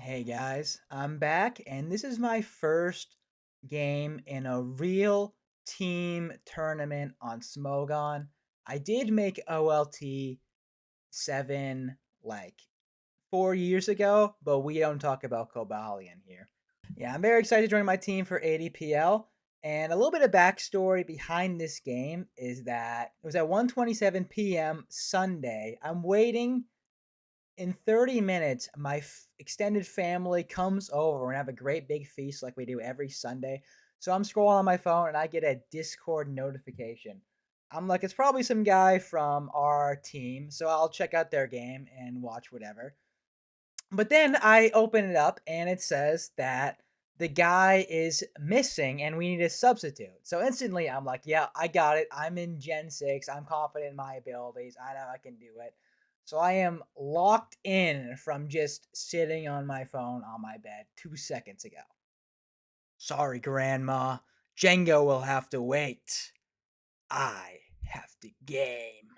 Hey guys, I'm back, and this is my first game in a real team tournament on Smogon. I did make OLT 7 like 4 years ago, but we don't talk about Cobalion here. Yeah, I'm very excited to join my team for ADPL. And a little bit of backstory behind this game is that it was at 1:27 p.m. Sunday. I'm waiting in 30 minutes, my extended family comes over and have a great big feast like we do every Sunday. So I'm scrolling on my phone and I get a Discord notification. I'm like, it's probably some guy from our team. So I'll check out their game and watch whatever. But then I open it up and it says that the guy is missing and we need a substitute. So instantly I'm like, yeah, I got it. I'm in Gen 6. I'm confident in my abilities. I know I can do it. So I am locked in from just sitting on my phone on my bed 2 seconds ago. Sorry, Grandma. Django will have to wait. I have to game.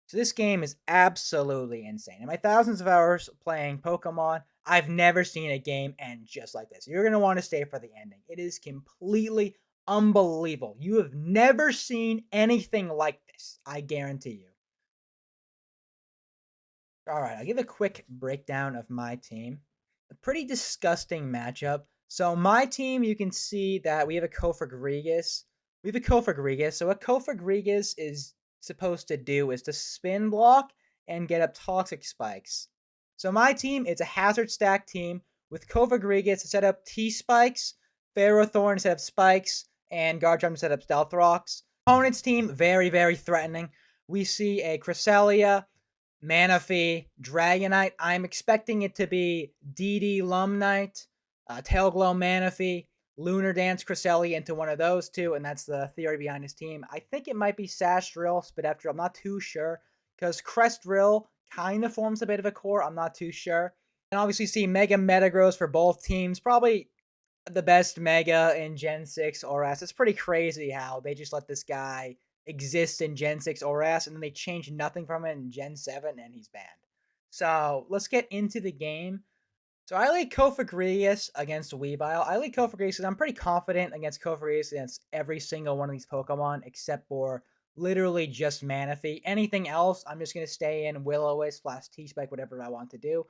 So this game is absolutely insane. In my thousands of hours playing Pokemon, I've never seen a game end just like this. You're going to want to stay for the ending. It is completely unbelievable. You have never seen anything like this, I guarantee you. All right, I'll give a quick breakdown of my team. A pretty disgusting matchup. So my team, you can see that we have a Kofagrigus. We have a Kofagrigus. So what Kofagrigus is supposed to do is to spin block and get up toxic spikes. So my team, it's a hazard stack team with Kofagrigus to set up T spikes, Ferrothorn to set up spikes, and Garchomp to set up stealth rocks. Opponent's team, very, very threatening. We see a Cresselia, Manaphy, Dragonite. I'm expecting it to be DD Lumnite, Tailglow Manaphy, Lunar Dance Cresselia into one of those two, and that's the theory behind his team. I think it might be Sash Drill, Spidef I'm not too sure, because Crest Drill kind of forms a bit of a core. I'm not too sure. And obviously see Mega Metagross for both teams. Probably the best Mega in Gen 6 ORAS. It's pretty crazy how they just let this guy exist in Gen 6 ORAS and then they change nothing from it in Gen 7 and he's banned. So let's get into the game. So I like Kofagrigus against Weavile. I like Kofagrigus because I'm pretty confident against Kofagrigus against every single one of these Pokemon except for literally just Manaphy. Anything else, I'm just going to stay in Will-O-Wisp, Blast T-Spike, whatever I want to do.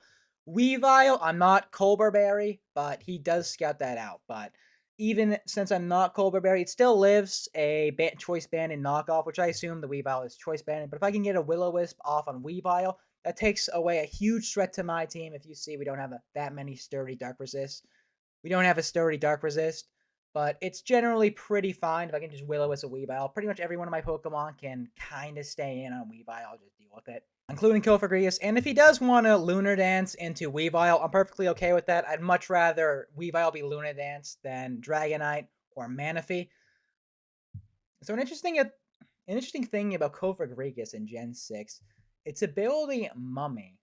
Weavile, I'm not Colberberry, but he does scout that out. But even since I'm not Colberberry, it still lives a choice band in knockoff, which I assume the Weavile is choice banded. But if I can get a Will-O-Wisp off on Weavile, that takes away a huge threat to my team. If you see, we don't have that many sturdy Dark Resist. We don't have a sturdy Dark Resist, but it's generally pretty fine if I can just Will-O-Wisp a Weavile. Pretty much every one of my Pokemon can kind of stay in on Weavile. I'll just deal with it, including Kofagrigus. And if he does want to Lunar Dance into Weavile, I'm perfectly okay with that. I'd much rather Weavile be Lunar Dance than Dragonite or Manaphy. So an interesting thing about Kofagrigus in Gen 6, its ability Mummy.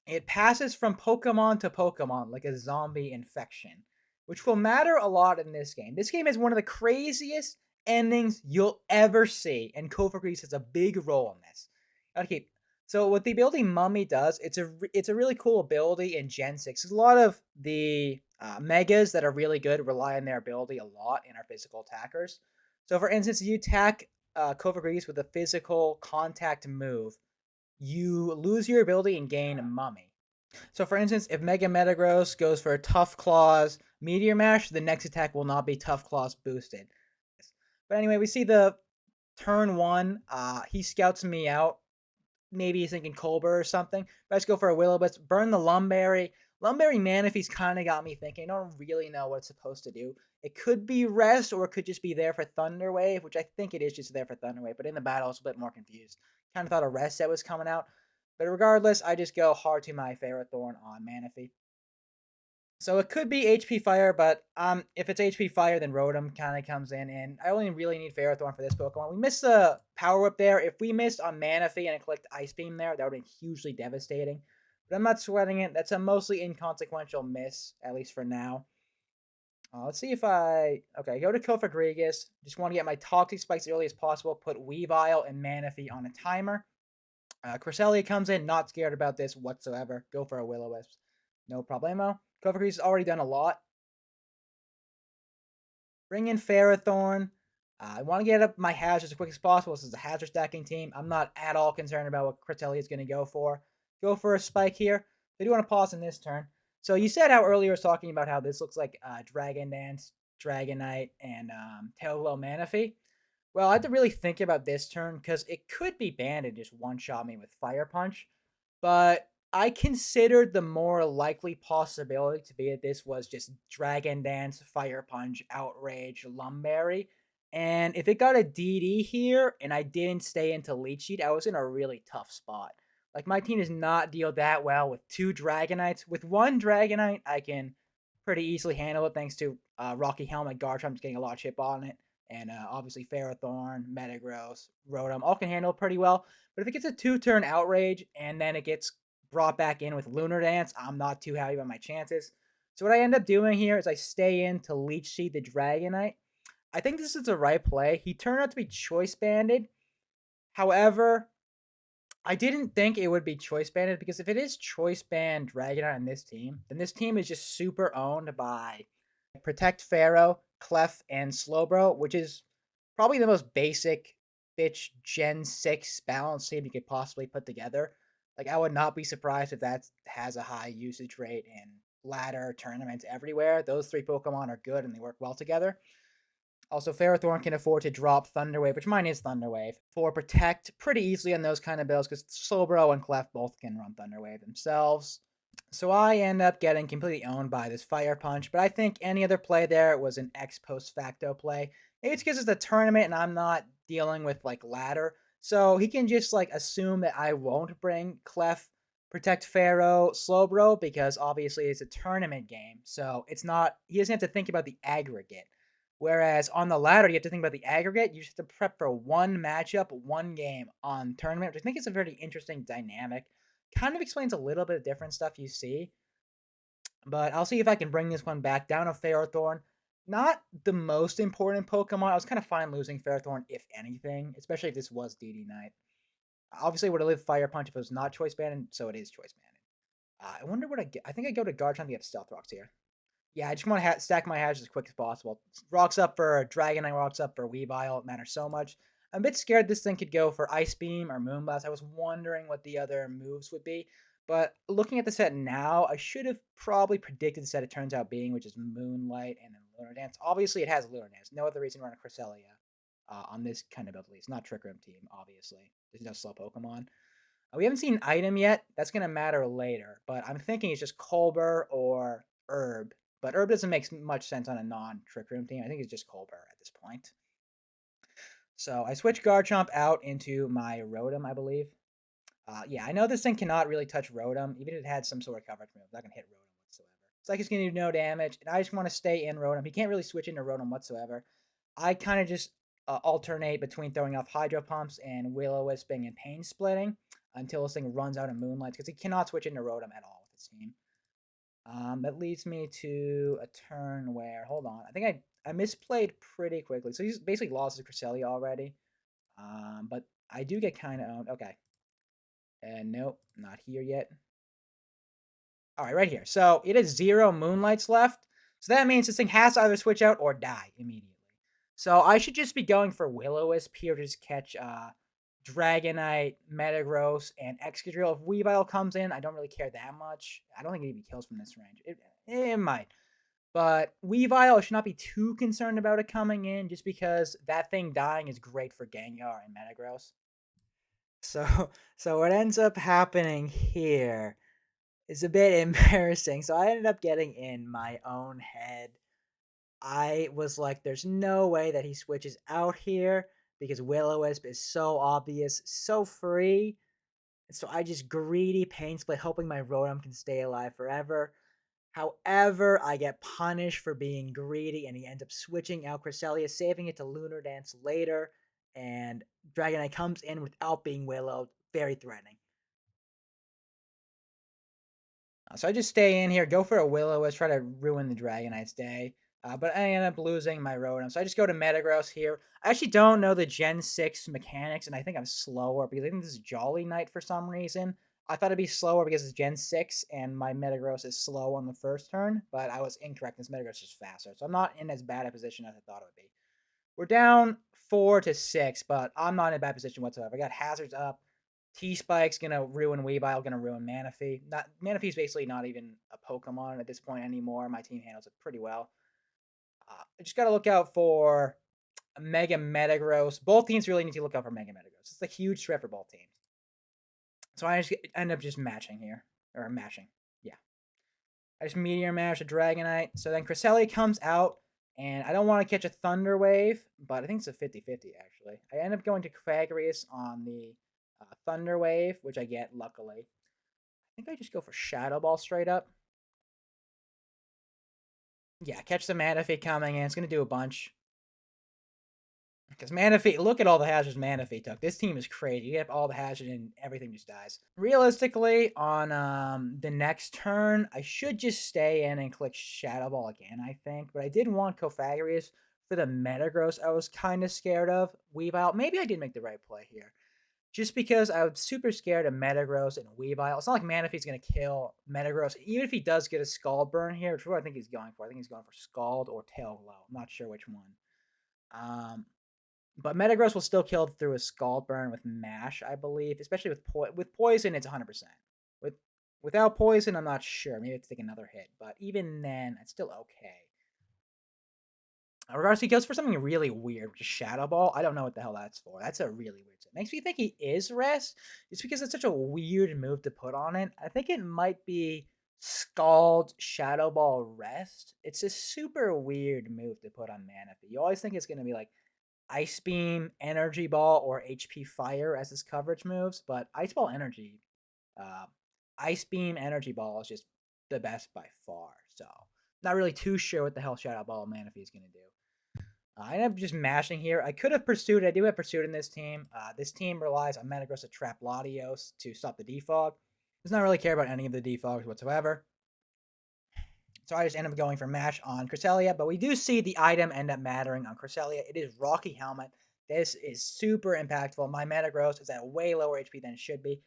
It passes from Pokemon to Pokemon like a zombie infection, which will matter a lot in this game. This game is one of the craziest endings you'll ever see, and Kofagrigus has a big role in this. Okay, so what the ability Mummy does, it's a really cool ability in Gen 6. There's a lot of the Megas that are really good rely on their ability a lot and are physical attackers. So for instance, you attack Kofagrigus with a physical contact move, you lose your ability and gain Mummy. So, for instance, if Mega Metagross goes for a Tough Claws Meteor Mash, the next attack will not be Tough Claws boosted. But anyway, we see the turn one. He scouts me out. Maybe he's thinking Colbur or something. But I just go for a Will-O-Wisp, burn the Lumberry. Lumberry Manaphy's kind of got me thinking. I don't really know what it's supposed to do. It could be Rest, or it could just be there for Thunder Wave, which I think it is just there for Thunder Wave. But in the battle, I was a bit more confused. Kind of thought a Rest set was coming out. But regardless, I just go hard to my Ferrothorn on Manaphy. So it could be HP Fire, but if it's HP Fire, then Rotom kind of comes in, and I only really need Ferrothorn for this Pokemon. We missed the Power Whip there. If we missed on Manaphy and I clicked Ice Beam there, that would have been hugely devastating. But I'm not sweating it. That's a mostly inconsequential miss, at least for now. Let's see if go to Kofagrigus. Just want to get my Toxic Spikes as early as possible. Put Weavile and Manaphy on a timer. Cresselia comes in, not scared about this whatsoever. Go for a Will-O-Wisp. No problemo. Kofa has already done a lot. Bring in Ferrothorn. I want to get up my hazards as quick as possible. This is a hazard stacking team. I'm not at all concerned about what Cresselia is going to go for. Go for a spike here. They do want to pause in this turn. So you said how earlier I was talking about how this looks like Dragon Dance, Dragonite, and Tailglow Manaphy. Well, I had to really think about this turn because it could be banned and just one-shot me with Fire Punch. But I considered the more likely possibility to be that this was just Dragon Dance, Fire Punch, Outrage, Lumberry. And if it got a DD here and I didn't stay into Leech Seed, I was in a really tough spot. Like, my team does not deal that well with two Dragonites. With one Dragonite, I can pretty easily handle it thanks to Rocky Helmet, Garchomp's getting a lot of chip on it. And obviously Ferrothorn, Metagross, Rotom all can handle it pretty well. But if it gets a 2-turn Outrage and then it gets brought back in with Lunar Dance, I'm not too happy about my chances. So what I end up doing here is I stay in to Leech Seed the Dragonite. I think this is the right play. He turned out to be Choice Banded. However, I didn't think it would be Choice Banded because if it is Choice Band Dragonite on this team, then this team is just super owned by Protect Pharaoh, Clef, and Slowbro, which is probably the most basic bitch Gen 6 balance team you could possibly put together. Like, I would not be surprised if that has a high usage rate in ladder tournaments everywhere. Those three Pokemon are good and they work well together. Also, Ferrothorn can afford to drop Thunder Wave, which mine is Thunder Wave, for Protect pretty easily on those kind of builds because Slowbro and Clef both can run Thunder Wave themselves. So I end up getting completely owned by this Fire Punch, but I think any other play there was an ex post facto play. Maybe it's because it's a tournament and I'm not dealing with like ladder. So he can just like assume that I won't bring Clef, Protect Pharaoh, Slowbro because obviously it's a tournament game. So it's not, he doesn't have to think about the aggregate. Whereas on the ladder, you have to think about the aggregate. You just have to prep for one matchup, one game on tournament, which I think is a very interesting dynamic. Kind of explains a little bit of different stuff you see. But I'll see if I can bring this one back down to Ferrothorn. Not the most important Pokemon. I was kind of fine losing Ferrothorn, if anything, especially if this was DD Knight. Obviously, would have lived Fire Punch if it was not Choice Banded, so it is Choice Banded. I wonder what I get. I think I go to Garchomp to get Stealth Rocks here. Yeah, I just want to stack my hatches as quick as possible. Rocks up for Dragonite, rocks up for Weavile. It matters so much. I'm a bit scared this thing could go for Ice Beam or Moonblast. I was wondering what the other moves would be. But looking at the set now, I should have probably predicted the set it turns out being, which is Moonlight and then Lunar Dance. Obviously, it has Lunar Dance. No other reason to run a Cresselia on this kind of build, at least. Not Trick Room team, obviously. There's no slow Pokemon. We haven't seen an item yet. That's going to matter later. But I'm thinking it's just Colbur or Herb. But Herb doesn't make much sense on a non-Trick Room team. I think it's just Colbur at this point. So I switch Garchomp out into my Rotom, I believe. Yeah, I know this thing cannot really touch Rotom. Even if it had some sort of coverage move, not going to hit Rotom whatsoever. It's like it's going to do no damage. And I just want to stay in Rotom. He can't really switch into Rotom whatsoever. I kind of just alternate between throwing off Hydro Pumps and Will-O-Wisping and Pain Splitting until this thing runs out of Moonlights because he cannot switch into Rotom at all with his team. That leads me to a turn where, hold on, I think I misplayed pretty quickly. So he's basically lost his Cresselia already. But I do get kind of owned. Okay. And nope, not here yet. All right, right here. So it has 0 Moonlights left. So that means this thing has to either switch out or die immediately. So I should just be going for Will-O-Wisp here to just catch Dragonite, Metagross, and Excadrill. If Weavile comes in, I don't really care that much. I don't think it even kills from this range. It might. But Weavile, I should not be too concerned about it coming in just because that thing dying is great for Gengar and Metagross. So what ends up happening here is a bit embarrassing. So I ended up getting in my own head. I was like, there's no way that he switches out here because Will-O-Wisp is so obvious, so free. And so I just greedy pain split, hoping my Rotom can stay alive forever. However, I get punished for being greedy, and he ends up switching out Cresselia, saving it to Lunar Dance later, and Dragonite comes in without being Willowed. Very threatening. So I just stay in here, go for a Will-O-Wisp, try to ruin the Dragonite's day. But I end up losing my Rotom. So I just go to Metagross here. I actually don't know the Gen 6 mechanics, and I think I'm slower because I think this is Jolly Knight for some reason. I thought it'd be slower because it's Gen 6 and my Metagross is slow on the first turn, but I was incorrect. This Metagross is faster. So I'm not in as bad a position as I thought it would be. We're down 4-6, but I'm not in a bad position whatsoever. I got Hazards up. T-Spike's gonna ruin Weavile, gonna ruin Manaphy. Not Manaphy's basically not even a Pokemon at this point anymore. My team handles it pretty well. I just gotta look out for Mega Metagross. Both teams really need to look out for Mega Metagross. It's a huge threat for both teams. So I just end up just matching here. Or mashing. Yeah. I just Meteor Mash a Dragonite. So then Cresselia comes out, and I don't want to catch a Thunder Wave, but I think it's a 50-50 actually. I end up going to Quaggrius on the Thunder Wave, which I get luckily. I think I just go for Shadow Ball straight up. Yeah, catch the Manaphy coming in. It's going to do a bunch. Because Manaphy, look at all the hazards Manaphy took. This team is crazy. You have all the hazards and everything just dies. Realistically, on the next turn, I should just stay in and click Shadow Ball again, I think. But I did want Cofagrius for the Metagross I was kind of scared of. Weavile, maybe I did make the right play here. Just because I was super scared of Metagross and Weavile. It's not like Manaphy's going to kill Metagross. Even if he does get a Scald Burn here, which is what I think he's going for. I think he's going for Scald or Tail Glow. I'm not sure which one. But Metagross will still kill through a Scald Burn with Mash, I believe. Especially with Poison, it's 100%. With Without Poison, I'm not sure. Maybe it's take another hit. But even then, it's still okay. Regardless, he goes for something really weird, which is Shadow Ball. I don't know what the hell that's for. That's a really weird set. Makes me think he is Rest. It's because it's such a weird move to put on it. I think it might be Scald Shadow Ball Rest. It's a super weird move to put on Manaphy. You always think it's going to be like Ice Beam, Energy Ball, or HP Fire as his coverage moves, but Ice Ball Energy, uh, Ice Beam Energy Ball is just the best by far. So, not really too sure what the hell Shadow Ball Manaphy is going to do. I end up just mashing here. I could have pursued. I do have pursued in this team. This team relies on Metagross to trap Latios to stop the defog. Does not really care about any of the defogs whatsoever. So I just end up going for mash on Cresselia, but we do see the item end up mattering on Cresselia. It is Rocky Helmet. This is super impactful. My Metagross is at way lower HP than it should be.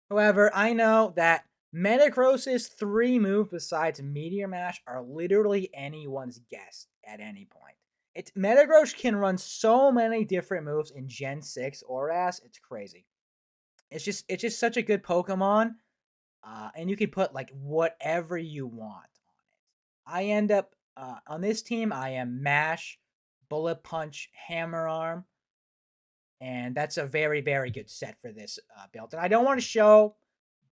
However, I know that Metagross's 3 moves besides Meteor Mash are literally anyone's guess at any point. Metagross can run so many different moves in Gen 6 Oras, it's crazy. It's just such a good Pokemon, and you can put like whatever you want. I end up on this team. I am Mash, Bullet Punch, Hammer Arm, and that's a very very good set for this build. And I don't want to show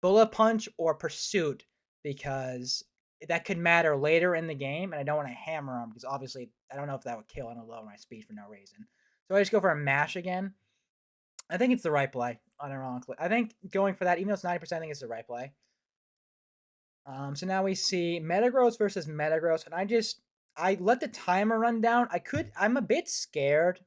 Bullet Punch or Pursuit because that could matter later in the game, and I don't want to Hammer Arm because obviously I don't know if that would kill and lower my speed for no reason. So I just go for a Mash again. I think it's the right play, unironically. I think going for that, even though it's 90%, I think it's the right play. So now we see Metagross versus Metagross, and I let the timer run down. I'm a bit scared.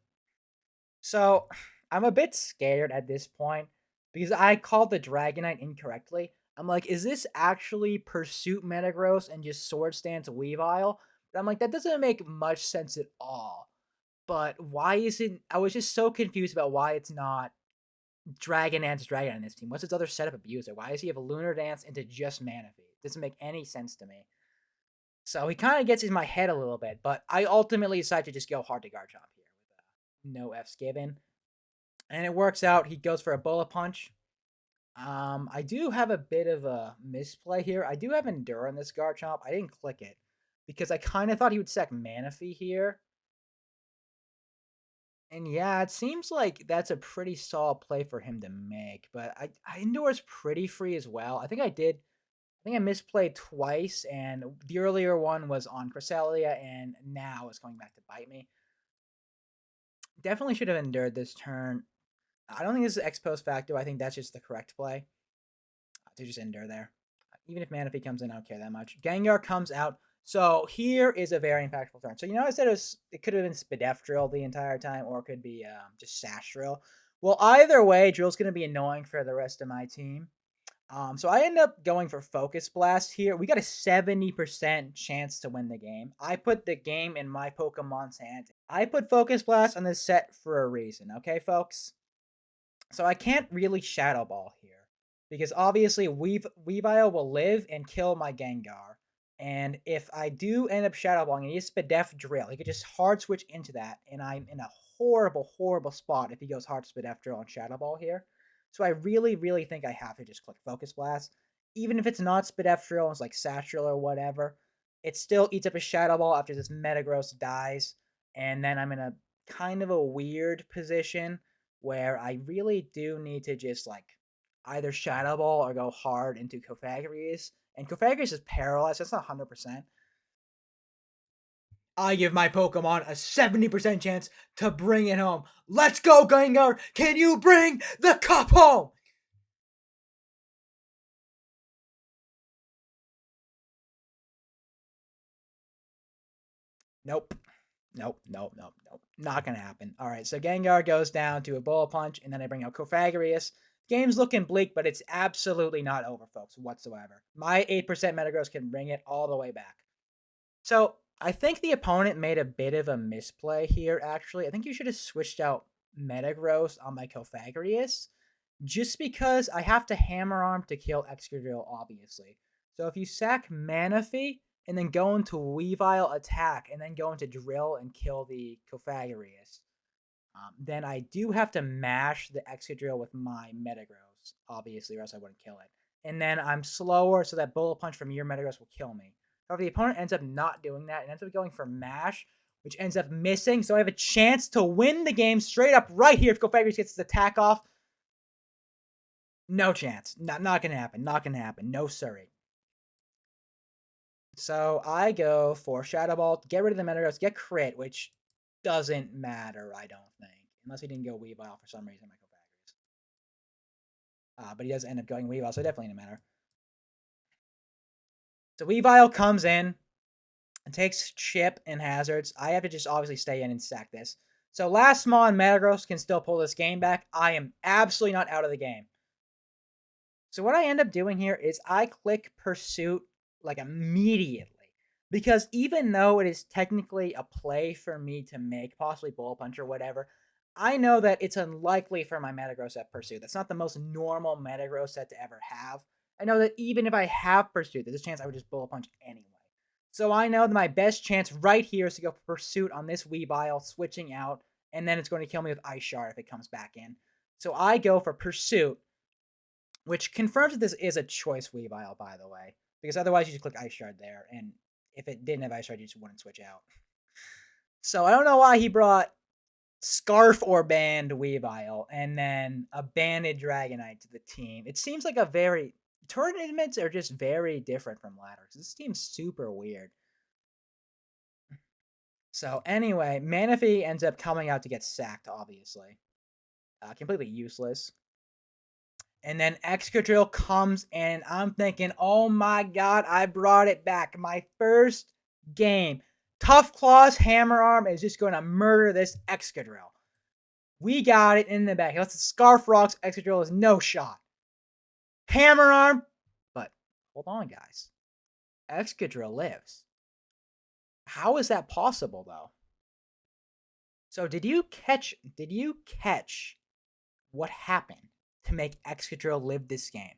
So I'm a bit scared at this point because I called the Dragonite incorrectly. I'm like, is this actually Pursuit Metagross and just Sword Stance Weavile? But I'm like, that doesn't make much sense at all. But why isn't I was just so confused about why it's not Dragon Dance Dragon on this team. What's his other setup abuser? Why does he have a Lunar Dance into just Manaphy? It doesn't make any sense to me. So he kind of gets in my head a little bit, but I ultimately decide to just go hard to Garchomp here with no F's given. And it works out. He goes for a Bullet Punch. I do have a bit of a misplay here. I do have Endure on this Garchomp. I didn't click it because I kind of thought he would sack Manaphy here. And yeah, it seems like that's a pretty solid play for him to make. But I Endure is pretty free as well. I think I misplayed twice, and the earlier one was on Cresselia, and now it's coming back to bite me. Definitely should have endured this turn. I don't think this is X post facto. I think that's just the correct play to just endure there. Even if Manaphy comes in, I don't care that much. Gengar comes out. So here is a very impactful turn. So I said it could have been Spadef Drill the entire time, or it could be just Sash Drill. Well, either way, Drill's going to be annoying for the rest of my team. So I end up going for Focus Blast here. We got a 70% chance to win the game. I put the game in my Pokemon's hand. I put Focus Blast on this set for a reason, okay, folks? So I can't really Shadow Ball here because obviously Weavile will live and kill my Gengar. And if I do end up Shadow Balling and he has Spadef Drill, he could just hard switch into that, and I'm in a horrible, horrible spot if he goes hard Spadef Drill on Shadow Ball here. So I really, really think I have to just click Focus Blast. Even if it's not Spadef Drill, it's like Satchel or whatever, it still eats up a Shadow Ball after this Metagross dies, and then I'm in a kind of a weird position where I really do need to just like either Shadow Ball or go hard into Cofagrius. And Cofagrius is paralyzed, that's not 100%. I give my Pokemon a 70% chance to bring it home. Let's go, Gengar! Can you bring the cup home? Nope. Nope, nope, nope, nope. Not gonna happen. All right, so Gengar goes down to a Bullet Punch, and then I bring out Cofagrius. Game's looking bleak, but it's absolutely not over, folks, whatsoever. My 8% Metagross can bring it all the way back. So I think the opponent made a bit of a misplay here, actually. I think you should have switched out Metagross on my Cofagrius, just because I have to Hammer Arm to kill Excadrill, obviously. So if you sack Manaphy and then go into Weavile attack and then go into Drill and kill the Cofagrius, then I do have to mash the Excadrill with my Metagross, obviously, or else I wouldn't kill it. And then I'm slower, so that Bullet Punch from your Metagross will kill me. However, the opponent ends up not doing that and ends up going for Mash, which ends up missing. So I have a chance to win the game straight up right here if Cofagrius gets his attack off. No chance. Not gonna happen. Not gonna happen. No siree. So I go for Shadow Ball, get rid of the Metagross, get crit, which doesn't matter, I don't think. Unless he didn't go Weavile for some reason, Michael Faggers. But he does end up going Weavile, so it definitely didn't matter. So Weavile comes in and takes Chip and Hazards. I have to just obviously stay in and stack this. So last Mon Metagross can still pull this game back. I am absolutely not out of the game. So what I end up doing here is I click Pursuit like immediately. Because even though it is technically a play for me to make, possibly Bullet Punch or whatever, I know that it's unlikely for my Metagross set Pursuit. That's not the most normal Metagross set to ever have. I know that even if I have Pursuit, there's a chance I would just Bullet Punch anyway. So I know that my best chance right here is to go for Pursuit on this Weavile, switching out, and then it's going to kill me with Ice Shard if it comes back in. So I go for Pursuit, which confirms that this is a choice Weavile, by the way, because otherwise you just click Ice Shard there, and if it didn't have Ice Shard, you just wouldn't switch out. So I don't know why he brought Scarf or Band Weavile and then a Banded Dragonite to the team. It seems like a very... Tournaments are just very different from ladders. This team's super weird. So anyway, Manaphy ends up coming out to get sacked, obviously. Completely useless. And then Excadrill comes in. I'm thinking, oh my god, I brought it back. My first game. Tough Claws Hammer Arm is just going to murder this Excadrill. We got it in the back. Unless the Scarf Rocks, Excadrill is no shot. Hammer Arm. But hold on, guys. Excadrill lives. How is that possible, though? So did you catch what happened to make Excadrill live this game?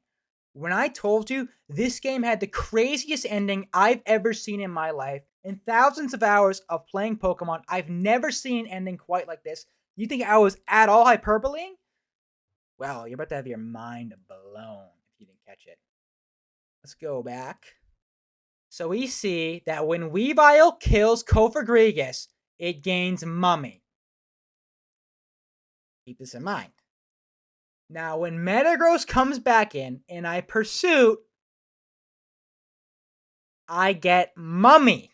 When I told you this game had the craziest ending I've ever seen in my life, in thousands of hours of playing Pokemon, I've never seen an ending quite like this. You think I was at all hyperbole? Well, you're about to have your mind blown if you didn't catch it. Let's go back. So we see that when Weavile kills Cofagrigus, it gains Mummy. Keep this in mind. Now, when Metagross comes back in and I Pursuit, I get Mummy.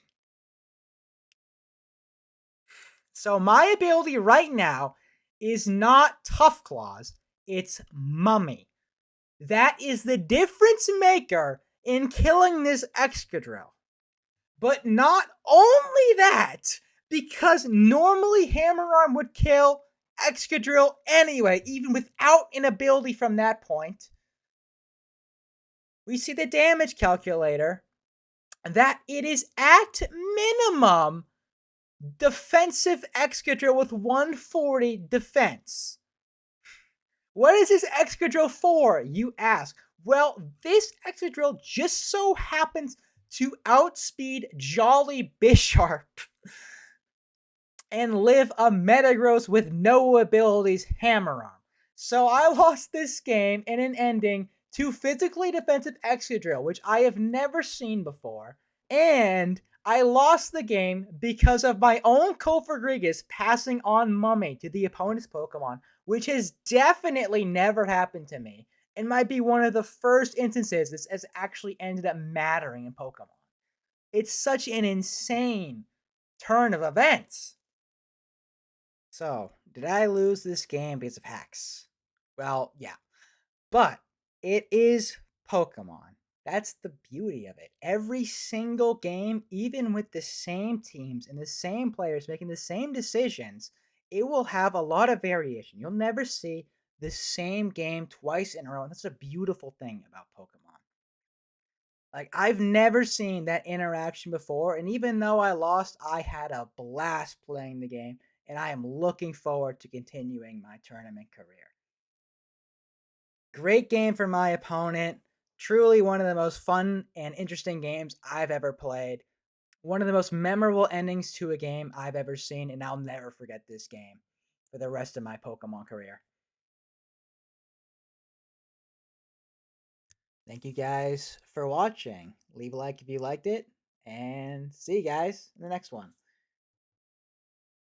So my ability right now is not Tough Claws, it's Mummy. That is the difference maker in killing this Excadrill. But not only that, because normally Hammer Arm would kill Excadrill anyway, even without an ability from that point. we see the damage calculator that it is at minimum defensive Excadrill with 140 defense. What is this Excadrill for, you ask? Well, this Excadrill just so happens to outspeed Jolly Bisharp and live a Metagross with no abilities Hammer Arm. So I lost this game in an ending to physically defensive Excadrill, which I have never seen before. And I lost the game because of my own Kofagrigus passing on Mummy to the opponent's Pokemon, which has definitely never happened to me and might be one of the first instances this has actually ended up mattering in Pokemon. It's such an insane turn of events. So, did I lose this game because of hacks? Well, yeah. But it is Pokemon. That's the beauty of it. Every single game, even with the same teams and the same players making the same decisions, it will have a lot of variation. You'll never see the same game twice in a row. And that's a beautiful thing about Pokemon. Like, I've never seen that interaction before, and even though I lost, I had a blast playing the game, and I am looking forward to continuing my tournament career. Great game for my opponent. Truly one of the most fun and interesting games I've ever played. One of the most memorable endings to a game I've ever seen, and I'll never forget this game for the rest of my Pokemon career. Thank you guys for watching. Leave a like if you liked it, and see you guys in the next one.